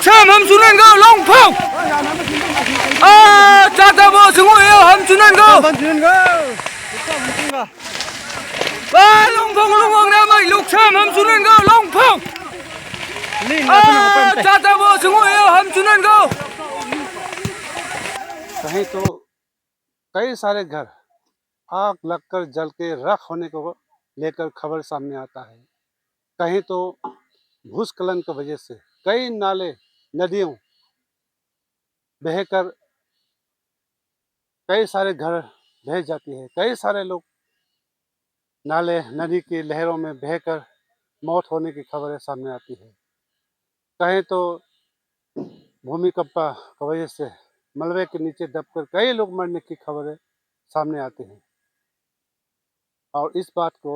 녹삼 함수는 거 롱펑 아 짜자보 승호예요 함수는 거 아 롱펑 롱펑 나마 녹삼 함수는 거 롱펑 아 짜자보 승호예요 함수는 거 कहीं तो कई सारे घर आग लगकर जल के राख होने को लेकर खबर सामने आता है। कहीं तो भूस्खलन की वजह से कई नाले नदियों बहकर कई सारे घर बह जाती है। कई सारे लोग नाले नदी की लहरों में बहकर मौत होने की खबरें सामने आती है। कहीं तो भूमिकंप की वजह से मलबे के नीचे दबकर कई लोग मरने की खबरें सामने आती हैं और इस बात को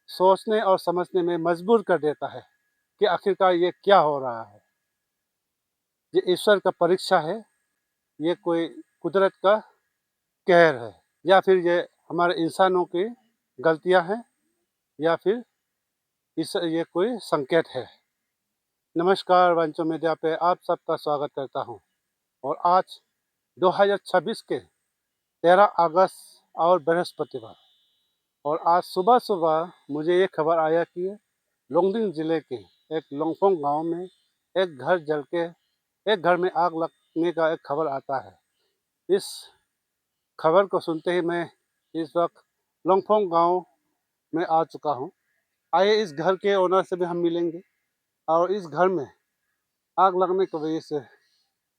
सोचने और समझने में मजबूर कर देता है कि आखिरकार ये क्या हो रहा है। ये ईश्वर का परीक्षा है, ये कोई कुदरत का कहर है, या फिर ये हमारे इंसानों की गलतियां हैं, या फिर ये कोई संकेत है। नमस्कार, वांचो मीडिया पे आप सबका स्वागत करता हूं। और आज 2026 के 13 अगस्त और बृहस्पतिवार, और आज सुबह सुबह मुझे ये खबर आया कि लोंगडिंग जिले के एक लोंगफोंग गांव में एक घर में आग लगने का एक खबर आता है। इस खबर को सुनते ही मैं इस वक्त लोंगफोंग गांव में आ चुका हूं। आइए इस घर के ओनर से भी हम मिलेंगे और इस घर में आग लगने की वजह से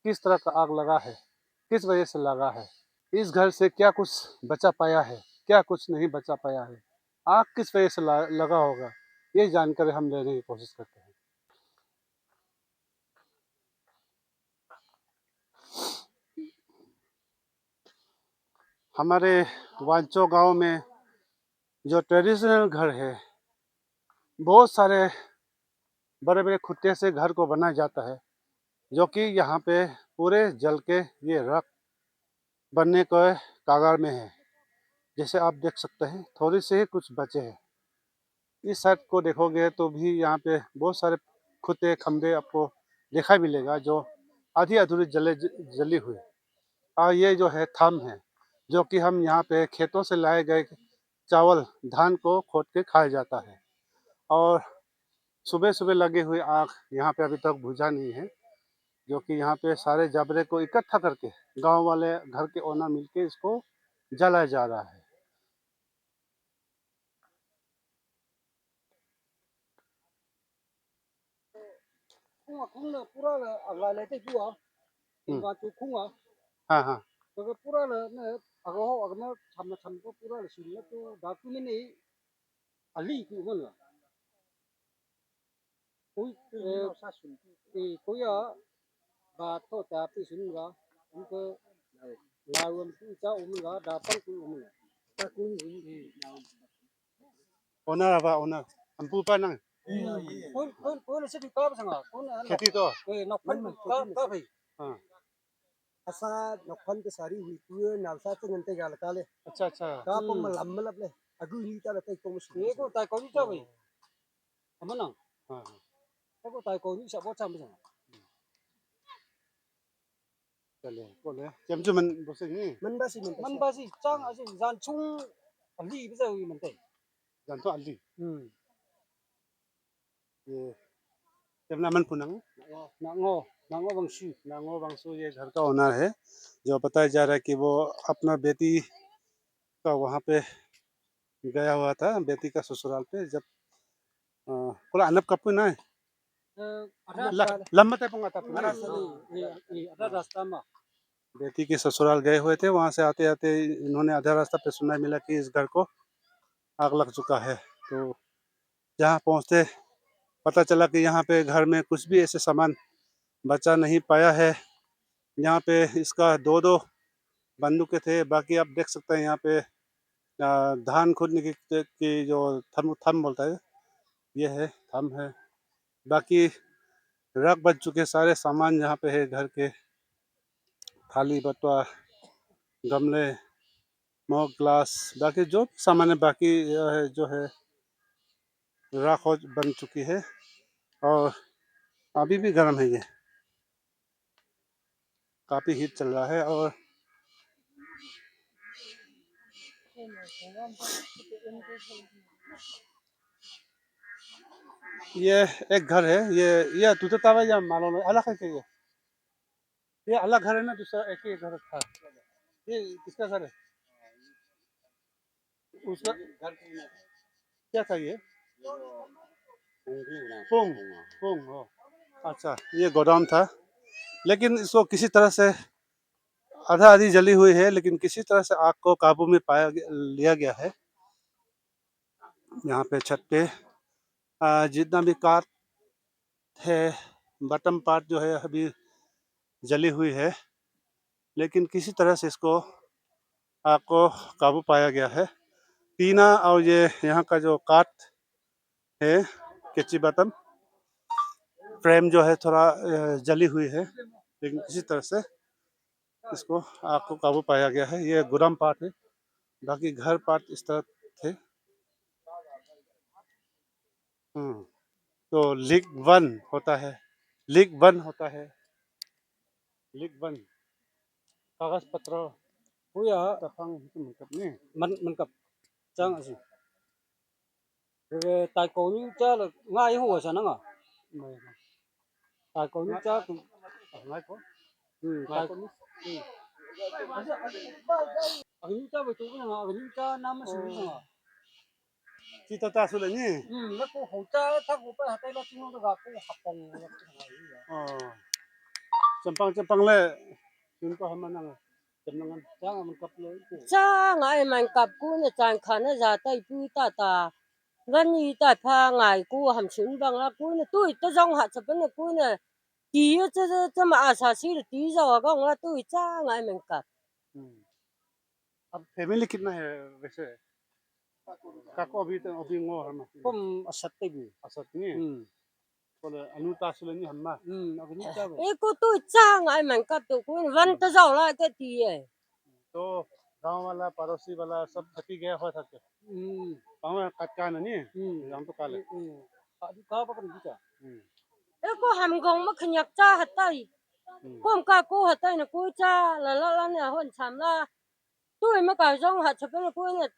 किस तरह का आग लगा है, किस वजह से लगा है, इस घर से क्या कुछ बचा पाया है, क्या कुछ नहीं बचा पाया है, आग किस वजह से लगा होगा, ये जानकारी हम लेने की कोशिश करते हैं। हमारे वांचो गांव में जो ट्रेडिशनल घर है, बहुत सारे बड़े बड़े खुट्टे से घर को बनाया जाता है, जो कि यहाँ पे पूरे जल के ये रख बनने के कागार में है। जैसे आप देख सकते हैं, थोड़ी से ही कुछ बचे हैं। इस साइड को देखोगे तो भी यहाँ पे बहुत सारे खुदे खंबे आपको दिखाई मिलेगा, जो आधी अधूरी जली हुई। और ये जो है थम है, जो कि हम यहाँ पे खेतों से लाए गए चावल धान को खोद के खाया जाता है। और सुबह सुबह लगी हुई आग यहाँ पे अभी तक बुझा नहीं है, जो कि यहाँ पे सारे जबरे को इकट्ठा करके गांव वाले घर के ओनर मिलके इसको जलाया जा रहा है। khung là pura là ở lại tới chú à và chú khung à हाँ हाँ cái pura là nó ở cái họ nó thầm có pura là xin nó chú đã cứ mình ấy ở lì cũng hơn là cúi thì cúi à và thôi ta bị xin là ông cơ là ông chú cháu ông là đã tăng cúi ông là ta cúi owner अब owner हम pupa नंग cúi là sẽ đi cao sang à cúi là खेती तो nó phân cao phải हाँ asa nokhan ke sari hui tu nalsa te ngante gal kale अच्छा अच्छा ka pom malam malap le agu ni ta te ko mus e ko tai ko ni cha bai amana हाँ ko tai ko ni sa bo cham sa चले बोले जम जो मन बोसे नहीं man ba si chang a si jan chung ali bi sa hui man te जान तो अल्ली hm ये जब नामन पुनंग na ngo bang shi नांगो बंसु ये घर का ओनर है, जो बताया जा रहा है कि वो अपना बेटी का वहाँ पे गया हुआ था, बेटी का ससुराल पे। जब कोला अनप कपू ना लम्बा तय पंगा था ada rasta ma बेटी के ससुराल गए हुए थे। वहाँ से आते आते इन्होंने आधा रास्ता पे सुनने मिला कि इस घर को आग लग चुका है। तो जहाँ पहुँचते पता चला कि यहाँ पे घर में कुछ भी ऐसे सामान बचा नहीं पाया है। यहाँ पे इसका दो बंदूकें थे। बाकी आप देख सकते हैं यहाँ पे धान खोदने की जो थम बोलता है, ये है थम है। बाकी रख बच चुके सारे सामान यहाँ पे है, घर के थाली बटुआ गमले मग ग्लास, बाकी जो सामान है बाकी जो है राख बन चुकी है और अभी भी गर्म है ये। काफ़ी हीट चल रहा है। और ये एक घर है, ये तुततावा या मालूम है अलग है क्या ये अलग घर है ना, दूसरा एक ही घर था। ये किसका घर है? उसका घर क्या था ये? पोंग पोंग हो। अच्छा, ये गोदाम था, लेकिन इसको किसी तरह से आधा आधी जली हुई है, लेकिन किसी तरह से आग को काबू में लिया गया है। यहाँ पे छत पे जितना भी काट है, बटम पार्ट जो है अभी जली हुई है, लेकिन किसी तरह से इसको आग को काबू पाया गया है। टीना और ये यहाँ का जो काट है, कच्ची बटम फ्रेम जो है थोड़ा जली हुई है, लेकिन किसी तरह से इसको आग को काबू पाया गया है। ये गोदाम पार्ट है, बाकी घर पार्ट इस तरह थे। तो लीक वन होता है, लीक वन होता है, लीक वन कागज पत्र Kuya, tapang नहीं mình cặp trang gì? Rồi tài cổ như cha là ngay hồ sao nó ngà? नहीं Tài cổ như cha cũng नहीं को tài cổ như như cha về tụi nó ngà, như cha nam nó xử ngà. kita tak sudah ni Nó có hồ cha thắc hồ phải tay nó chúng nó gặp có học bằng oh cempang le contoh mana jenengan trang mình cặp lấy cha ngài mình cặp cú này chàng khăn nó ra tay bui ta ta gần như ta pha ngài cú hầm xuống bằng là cú này tôi dòng hạt sập này cú này tí cho mà à sa xí tí rồi con là tôi cha ngài mình cặp अब family कितना है वैसे काको अभी ngô hả mà không sạch tay bui. asat ni kalau anu tak sudah ni hamma Nó cái như cha về. ấy cô tôi cha ngài mình cặp tôi cú này vẫn ta giàu lại cái tí ấy तो गांव वाला पड़ोसी वाला सब थकी गया हुआ था क्या गांव में कच्चा नहीं हम तो काले Có bắt được chưa? ấy cô hầm gồng mà khinh nhạc cha hạt tay con cả cô hạt tay này cô cha là này hôn chạm là tôi mà cả dòng hạt sập này cô này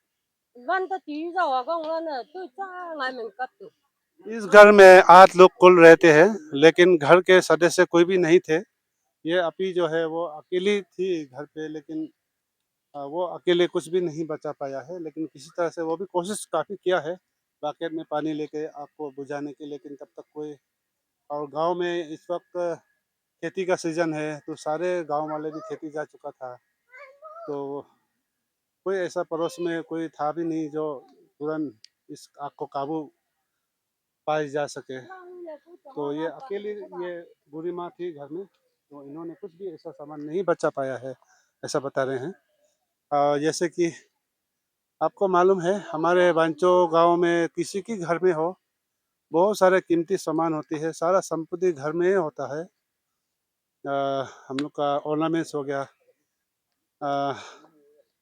vẫn ta tí rồi con là này tôi cha ngài mình cặp tôi इस घर में 8 लोग कुल रहते हैं, लेकिन घर के सदस्य कोई भी नहीं थे। ये अपी जो है वो अकेली थी घर पे, लेकिन वो अकेले कुछ भी नहीं बचा पाया है, लेकिन किसी तरह से वो भी कोशिश काफ़ी किया है बकेट में पानी लेके आग को बुझाने की, लेकिन तब तक कोई। और गांव में इस वक्त खेती का सीज़न है, तो सारे गांव वाले भी खेती जा चुका था, तो कोई ऐसा पड़ोस में कोई था भी नहीं जो तुरंत इस आग को काबू पाई जा सके। तो ये अकेली ये बूढ़ी माँ थी घर में, तो इन्होंने कुछ भी ऐसा सामान नहीं बचा पाया है, ऐसा बता रहे हैं। जैसे कि आपको मालूम है, हमारे बांचो गांव में किसी की घर में हो, बहुत सारे कीमती सामान होती है, सारा संपत्ति घर में ही होता है। हम लोग का ऑर्नामेंट्स हो गया,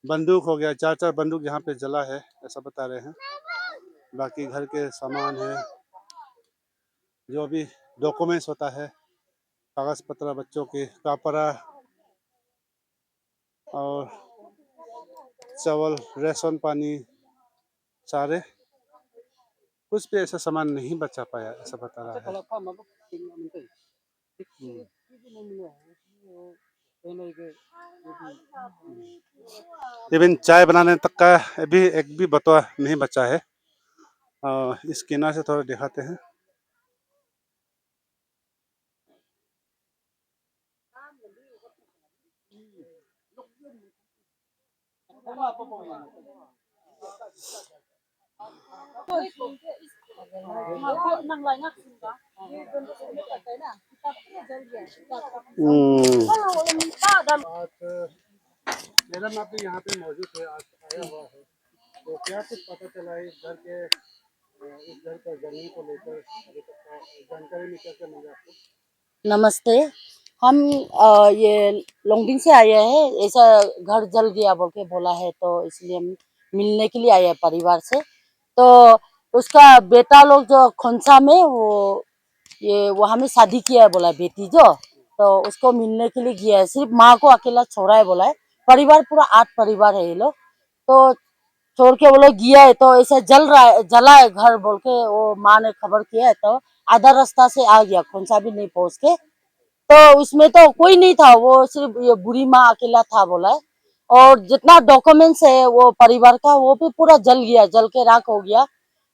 बंदूक हो गया, 4 बंदूक यहाँ पे जला है, ऐसा बता रहे हैं। बाकी घर के सामान है, जो भी डॉक्यूमेंट्स होता है, कागज़ पत्र बच्चों के कपड़ा और चावल, राशन पानी, सारे कुछ भी ऐसा सामान नहीं बचा पाया, ऐसा बता रहा है। Kalau kau mabuk tinggal minta. Cái này cái even चाय बनाने तक का भी एक भी बतवा नहीं बचा है। इस किनारे से थोड़ा दिखाते हैं। आज मैडम आप यहाँ पे मौजूद है, आज आया हुआ है, तो क्या कुछ पता चला है इस घर का जलने को लेकर अभी तक का जानकारी में क्या क्या मिला आपको? नमस्ते हम ये लोंगडिंग से आए हैं ऐसा घर जल गया बोल के बोला है तो इसलिए हम मिलने के लिए आए हैं परिवार से तो उसका बेटा लोग जो खोंसा में वो ये वहाँ में शादी किया है बोला बेटी जो तो उसको मिलने के लिए गया है। सिर्फ माँ को अकेला छोड़ा है बोला है। परिवार पूरा 8 परिवार है ये लोग। तो छोड़ के वो लोग गया है, तो ऐसा जला है घर बोल के वो माँ ने खबर किया है। तो आधा रास्ता से आ गया, खोंसा भी नहीं पहुंच के। तो उसमें तो कोई नहीं था, वो सिर्फ ये बूढ़ी माँ अकेला था बोला है। और जितना डॉक्यूमेंट्स है वो परिवार का, वो भी पूरा जल गया, जल के राख हो गया।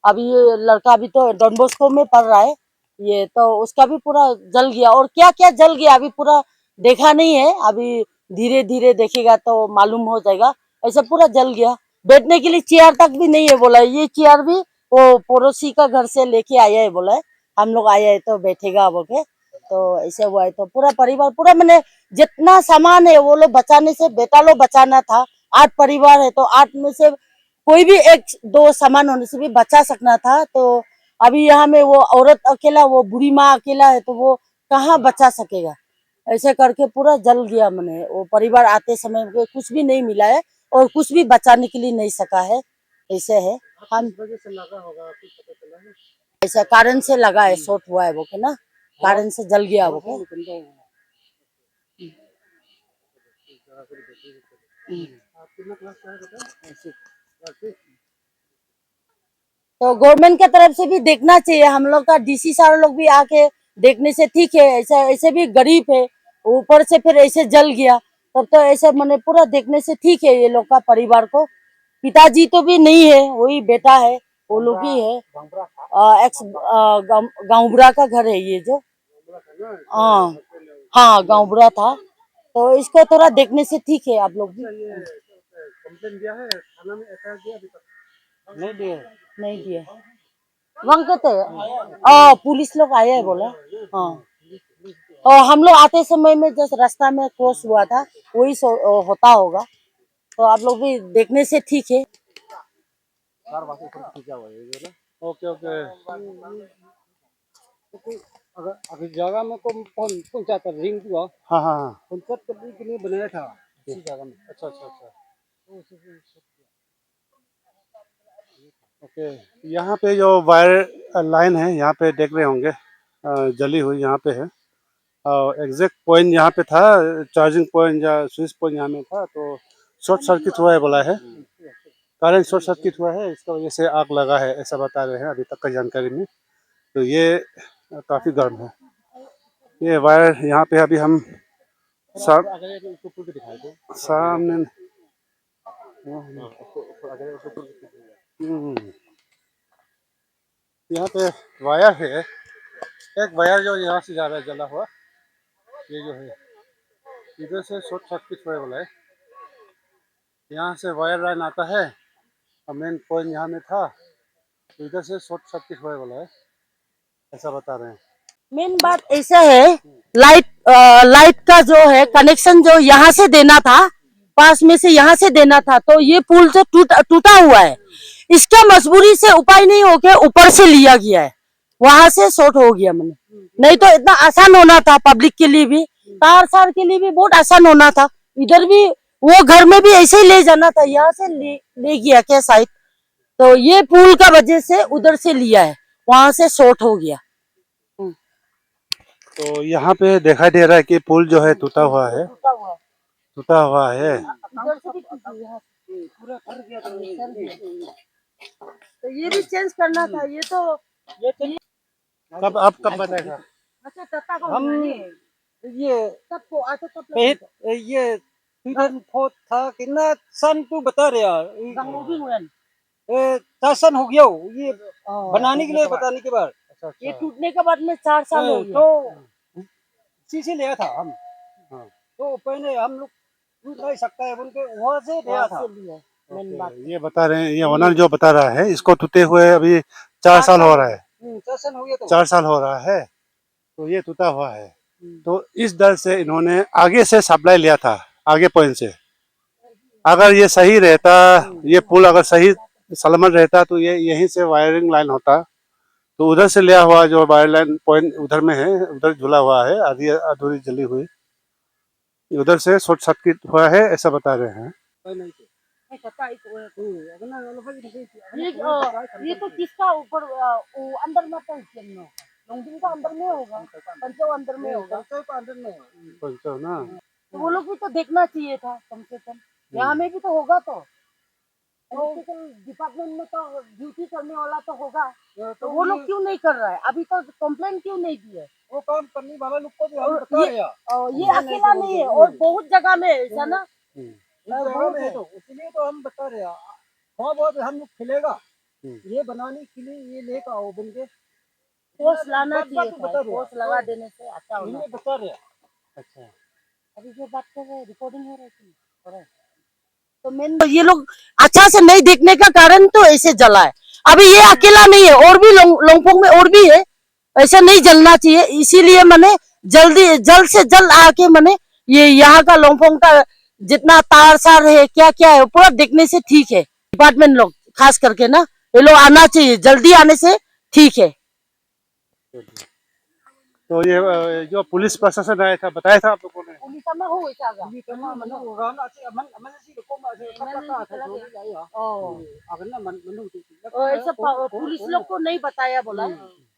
अभी ये लड़का भी तो डॉन बॉस्को में पढ़ रहा है, ये तो उसका भी पूरा जल गया। और क्या क्या जल गया अभी पूरा देखा नहीं है, अभी धीरे धीरे देखेगा तो मालूम हो जाएगा। ऐसा पूरा जल गया। बैठने के लिए चेयर तक भी नहीं है बोला है। ये चेयर भी वो पड़ोसी का घर से लेके आया है बोला है। हम लोग आया है तो बैठेगा बोल के। तो ऐसे हुआ है, तो पूरा परिवार पूरा मैंने जितना सामान है वो लोग बचाने से, बेटा लोग बचाना था। 8 परिवार है तो 8 में से कोई भी एक दो सामान होने से भी बचा सकना था। तो अभी यहाँ में वो औरत अकेला, वो बुढ़ी माँ अकेला है, तो वो कहाँ बचा सकेगा। ऐसे करके पूरा जल गया। मैंने वो परिवार आते समय में कुछ भी नहीं मिला है और कुछ भी बचाने के लिए नहीं सका है। ऐसे है हम वजह से लगा होगा, कुछ पता चला है? ऐसा कारण से लगा है, शॉर्ट हुआ है वो के ना, कारण से जल गया वो के। आप कितना क्लास का है बेटा? तो गवर्नमेंट के तरफ से भी देखना चाहिए। हम लोग का डीसी सारे लोग भी आके देखने से ठीक है। ऐसा ऐसे भी गरीब है, ऊपर से फिर ऐसे जल गया, तब तो ऐसे मैंने पूरा देखने से ठीक है ये लोग का परिवार को। पिताजी तो भी नहीं है, वही बेटा है, वो लोग ही है। एक्स गाँवबुरा का घर है ये जो। हाँ हाँ, गाँवबुरा था। तो इसको थोड़ा देखने से ठीक है आप लोग भी। कंप्लेन दिया है थाना में, एफआईआर दिया अभी तक? नहीं दिया। नहीं दिया वहाँ कहते पुलिस लोग आए है बोला। हाँ, और हम लोग आते समय में जस्ट रास्ता में क्रॉस हुआ था, वही होता होगा। तो आप लोग भी देखने से ठीक है। Okay okay. अगर अभी जगह में को पंचायत रिंग हुआ, हाँ हाँ हाँ। पंचायत करने के लिए बनाया था इसी जगह में। अच्छा अच्छा अच्छा। ओके, यहाँ पे जो वायर लाइन है यहाँ पे देख रहे होंगे, जली हुई यहाँ पे है। और एग्जैक्ट पॉइंट यहाँ पे था, चार्जिंग पॉइंट या स्विच पॉइंट यहाँ में था, तो शॉर्ट सर्किट हुआ है बोला है। करंट शॉर्ट सर्किट हुआ है, इसका वजह से आग लगा है ऐसा बता रहे हैं अभी तक का जानकारी में। तो ये काफ़ी गर्म है ये वायर। यहाँ पे अभी हम सामने यहाँ पे वायर है, एक वायर जो यहाँ से जा रहा है जला हुआ, ये जो है इधर से शॉर्ट सर्किट हुआ बोला है। यहाँ से वायर लाइन आता है और मेन पॉइंट यहाँ में था, तो इधर से शॉर्ट सर्किट हुआ बोला है ऐसा बता रहे हैं। मेन बात ऐसा है, लाइट का जो है कनेक्शन जो यहाँ से देना था, पास में से यहाँ से देना था, तो ये पुल जो टूटा हुआ है, इसका मजबूरी से उपाय नहीं हो के ऊपर से लिया गया है, वहां से शॉर्ट हो गया। मैंने नहीं तो इतना आसान होना था, पब्लिक के लिए भी, तार सार के लिए भी बहुत आसान होना था। इधर भी वो घर में भी ऐसे ही ले जाना था, यहाँ से ले गया क्या साइड। तो ये पुल का वजह से उधर से लिया है, वहां से शॉर्ट हो गया। तो यहाँ पे दिखाई दे रहा है कि पुल जो है टूटा हुआ है, टूटा हुआ है। तो ये भी चेंज करना था। ये तो कब आप कब बताएगा? अच्छा तत्ता को हम ये तब को आता तब ये 2004 था कि ना, सन तू बता रहे यार, गंगोगी हुआ। 4 सन हो गया हो ये बनाने के लिए, बताने के बाद। अच्छा ये अच्छा। टूटने के बाद में 4 साल हो गया। तो शीशे लिया था हम, हाँ। तो पहले हम लोग टूट नहीं सकता है उनके, वहाँ से लिया था। ये बता रहे हैं, ये ओनर जो बता रहा है, इसको टूटे हुए अभी 4 साल हो रहा है। 4 सन हो गया। तो 4 साल हो रहा है, तो ये टूटा हुआ है। तो इस डर से इन्होंने आगे से सप्लाई लिया था, आगे पॉइंट से। अगर ये सही रहता, ये पुल अगर सही सलामत रहता, तो ये यहीं से वायरिंग लाइन होता। तो उधर से लिया हुआ जो वायर लाइन पॉइंट उधर में है, उधर झुला हुआ है, आधी अधूरी जली हुई, उधर से शॉर्ट सर्किट हुआ है ऐसा बता रहे हैं। ये तो किसका ऊपर अंदर मत है। लोंगडिंग का अंदर में होगा, पंचो अंदर में होगा। पंचो का अंदर में है। पंचो ना। तो वो लोग भी तो देखना चाहिए था कम से कम, यहाँ में भी तो होगा तो डिपार्टमेंट में तो ड्यूटी करने वाला तो होगा, तो वो लोग क्यों नहीं कर रहा है? अभी तक कंप्लेंट क्यों नहीं दी है? वो काम करने वाला लोग को भी हम और बता रहे हैं। ये अकेला नहीं है और बहुत जगह में ऐसा ना जगह में है, तो इसलिए तो हम बता रहे हैं। हाँ बहुत हम लोग खिलेगा ये बनाने के लिए, ये लेकर आओ बन के पोस्ट लाना चाहिए बता था, रहे पोस्ट लगा देने से अच्छा होना। ये बता रहे हैं। अच्छा। अभी जो बात कर रहे हैं रिकॉर्डिंग हो रही है तो मेन ये लोग अच्छा से नहीं देखने का कारण तो ऐसे जला है। अभी ये अकेला नहीं है, और भी लोंगफोंग में और भी है, ऐसा नहीं जलना चाहिए। इसीलिए मैंने जल्द से जल्द आके मैंने ये यहाँ का लोंगफोंग का जितना तार सार है क्या क्या है पूरा देखने से ठीक है। डिपार्टमेंट लोग खास करके ना ये लोग आना चाहिए, जल्दी आने से ठीक है। तो ये जो पुलिस प्रशासन आया था बताया था आप लोगों ने? पुलिस में हो ऐसा Hindi ka na manuuran na si aman si ko ma si kapata sa jo lai ha. Agan na manuti. ऐसा पुलिस लोग को नहीं बताया, बोला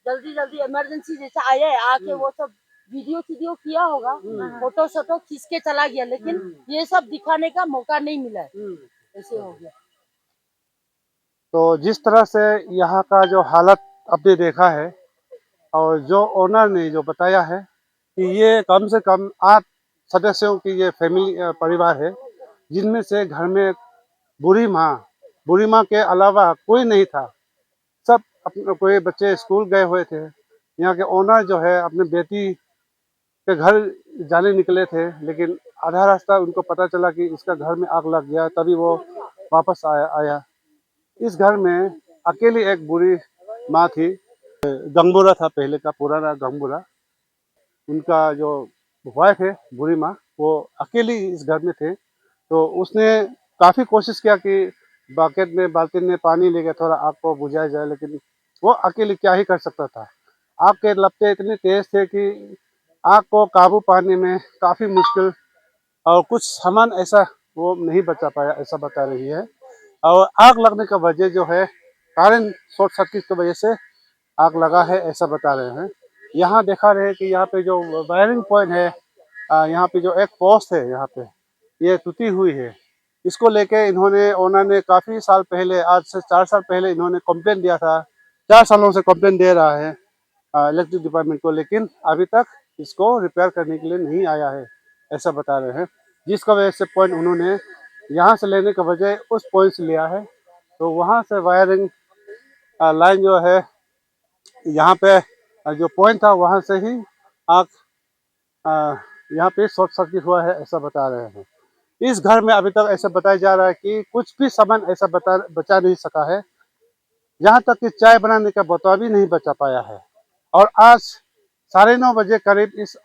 जल्दी जल्दी इमरजेंसी जैसा आया है आके वो सब वीडियो किया होगा, फोटो शोटो खींच के चला गया, लेकिन ये सब दिखाने का मौका नहीं मिला है, ऐसे हो गया। तो जिस तरह से यहाँ का जो हालत आपने देखा है और जो ओनर ने जो बताया है कि ये कम से कम 8 सदस्यों की ये फैमिली परिवार है, जिनमें से घर में बूढ़ी माँ के अलावा कोई नहीं था। सब अपने कोई बच्चे स्कूल गए हुए थे। यहाँ के ओनर जो है अपने बेटी के घर जाने निकले थे, लेकिन आधा रास्ता उनको पता चला कि इसका घर में आग लग गया, तभी वो वापस आया। इस घर में अकेली एक बूढ़ी माँ थी, गंगबुरा था पहले का पुराना गंगबुरा। उनका जो वाइफ है बूढ़ी माँ, वो अकेली इस घर में थे। तो उसने काफ़ी कोशिश किया कि बाकेट में बाल्टी में पानी लेके थोड़ा आग को बुझाया जाए, लेकिन वो अकेले क्या ही कर सकता था। आग के लपटे इतने तेज थे कि आग को काबू पाने में काफ़ी मुश्किल, और कुछ सामान ऐसा वो नहीं बचा पाया, ऐसा बता रही है। और आग लगने का वजह जो है कारण शॉर्ट सर्किट की वजह से आग लगा है, ऐसा बता रहे हैं। यहाँ देखा रहे कि यहाँ पे जो वायरिंग पॉइंट है, यहाँ पे जो एक पोस्ट है यहाँ पे, ये टूटी हुई है। इसको लेके इन्होंने ओनर ने काफ़ी साल पहले, आज से 4 साल पहले इन्होंने कंप्लेंट दिया था। 4 सालों से कंप्लेंट दे रहा है इलेक्ट्रिक डिपार्टमेंट को, लेकिन अभी तक इसको रिपेयर करने के लिए नहीं आया है, ऐसा बता रहे हैं। जिसका वजह से पॉइंट उन्होंने यहाँ से लेने के बजाय उस पॉइंट से लिया है। तो वहाँ से वायरिंग लाइन जो है, यहाँ पे जो पॉइंट था वहाँ से ही आग यहाँ पे शॉर्ट सर्किट हुआ है, ऐसा बता रहे हैं। इस घर में अभी तक ऐसा बताया जा रहा है कि कुछ भी सामान ऐसा बचा नहीं सका है, यहाँ तक कि चाय बनाने का बोतल भी नहीं बचा पाया है। और आज 9:30 बजे करीब इस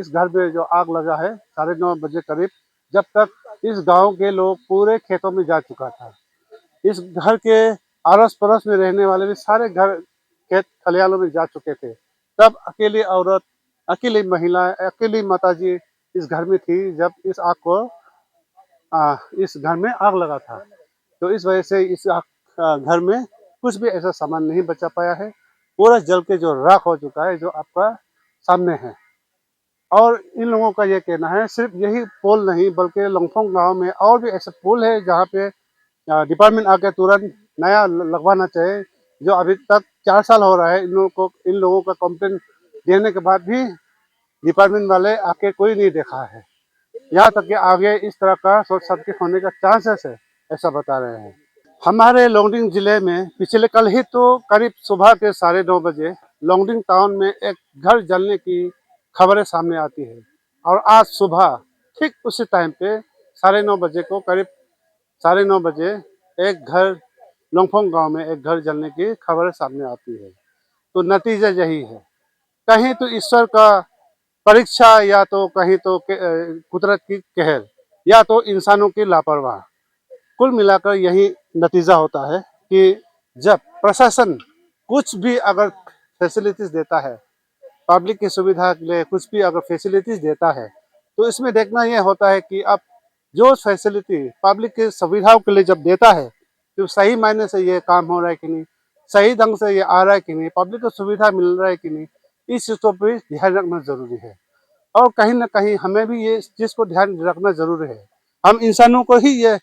घर में जो आग लगा है, 9:30 बजे करीब, जब तक इस गांव के लोग पूरे खेतों में जा चुका था। इस घर के आस पड़ोस में रहने वाले भी सारे घर खेत खलिहानों में जा चुके थे। तब अकेली औरत, अकेली महिला, अकेली माताजी इस घर में थी जब इस घर में आग लगा था। तो इस वजह से इस घर में कुछ भी ऐसा सामान नहीं बचा पाया है। पूरा जल के जो राख हो चुका है, जो आपका सामने है। और इन लोगों का ये कहना है सिर्फ यही पोल नहीं, बल्कि लोंगफोंग गांव में और भी ऐसे पोल है जहाँ पे डिपार्टमेंट आके तुरंत नया लगवाना चाहिए। जो अभी तक 4 साल हो रहा है इन लोगों का कंप्लेंट देने के बाद भी डिपार्टमेंट वाले आके कोई नहीं देखा है। यहाँ तक कि आगे इस तरह का शॉर्ट सर्किट होने का चांसेस है, ऐसा बता रहे हैं। हमारे लोंगडिंग जिले में पिछले कल ही तो करीब सुबह के 9:30 बजे लोंगडिंग टाउन में एक घर जलने की खबरें सामने आती है। और आज सुबह ठीक उसी टाइम पे 9:30 बजे को, करीब 9:30 बजे एक घर लोंगफोंग गांव में एक घर जलने की खबरें सामने आती है। तो नतीजा यही है, कहीं तो ईश्वर का परीक्षा, या तो कहीं तो कुदरत की कहर, या तो इंसानों की लापरवाही। कुल मिलाकर यही नतीजा होता है कि जब प्रशासन कुछ भी अगर फैसिलिटीज देता है, पब्लिक की सुविधा के लिए कुछ भी अगर फैसिलिटीज देता है, तो इसमें देखना यह होता है कि अब जो फैसिलिटी पब्लिक की सुविधाओं के लिए जब देता है, तो सही मायने से ये काम हो रहा है कि नहीं, सही ढंग से ये आ रहा है कि नहीं, पब्लिक को सुविधा मिल रहा है कि नहीं, इस चीज़ को भी ध्यान रखना ज़रूरी है। और कहीं न कहीं हमें भी ये इस चीज़ को ध्यान रखना ज़रूरी है। हम इंसानों को ही ये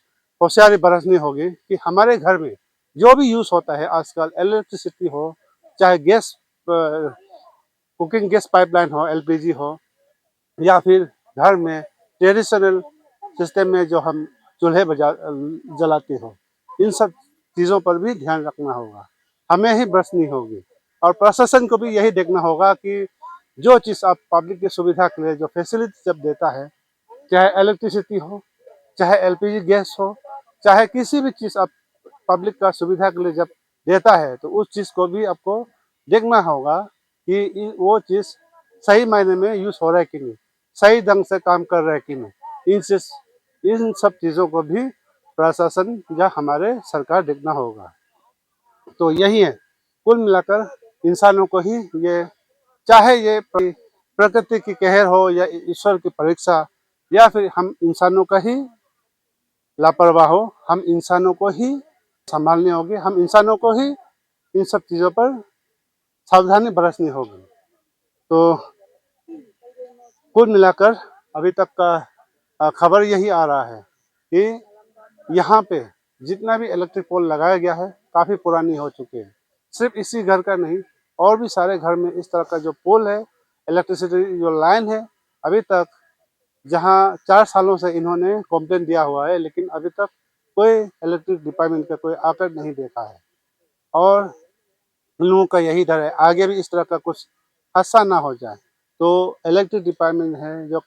होशियारी बरतनी होगी कि हमारे घर में जो भी यूज़ होता है आजकल, इलेक्ट्रिसिटी हो, चाहे गैस कुकिंग गैस पाइपलाइन हो, एलपीजी हो, या फिर घर में ट्रेडिशनल सिस्टम में जो हम चूल्हे जलाते हो, इन सब चीज़ों पर भी ध्यान रखना होगा, हमें ही बरतनी होगी। और प्रशासन को भी यही देखना होगा कि जो चीज़ आप पब्लिक की सुविधा के लिए जो फैसिलिटी जब देता है, चाहे इलेक्ट्रिसिटी हो, चाहे एलपीजी गैस हो, चाहे किसी भी चीज़ आप पब्लिक का सुविधा के लिए जब देता है, तो उस चीज़ को भी आपको देखना होगा कि वो चीज़ सही मायने में यूज़ हो रहा है कि नहीं, सही ढंग से काम कर रहा है कि नहीं। इन सब चीज़ों को भी प्रशासन या हमारे सरकार देखना होगा। तो यही है, कुल मिलाकर इंसानों को ही ये, चाहे ये प्रकृति की कहर हो या ईश्वर की परीक्षा, या फिर हम इंसानों का ही लापरवाह हो, हम इंसानों को ही संभालनी होगी, हम इंसानों को ही इन सब चीज़ों पर सावधानी बरतनी होगी। तो कुल मिलाकर अभी तक का खबर यही आ रहा है कि यहाँ पे जितना भी इलेक्ट्रिक पोल लगाया गया है काफ़ी पुरानी हो चुके हैं। सिर्फ इसी घर का नहीं, और भी सारे घर में इस तरह का जो पोल है, इलेक्ट्रिसिटी जो लाइन है, अभी तक जहाँ 4 सालों से इन्होंने कंप्लेंट दिया हुआ है, लेकिन अभी तक कोई इलेक्ट्रिक डिपार्टमेंट का कोई आकर नहीं देखा है। और उन लोगों का यही डर है आगे भी इस तरह का कुछ हादसा ना हो जाए। तो इलेक्ट्रिक डिपार्टमेंट है, जो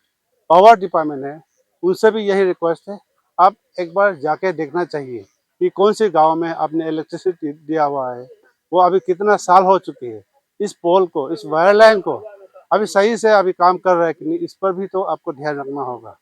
पावर डिपार्टमेंट है, उनसे भी यही रिक्वेस्ट है, आप एक बार जाके देखना चाहिए कि कौन से गांव में आपने इलेक्ट्रिसिटी दिया हुआ है, वो अभी कितना साल हो चुके हैं, इस पोल को, इस वायर लाइन को अभी सही से अभी काम कर रहा है कि नहीं, इस पर भी तो आपको ध्यान रखना होगा।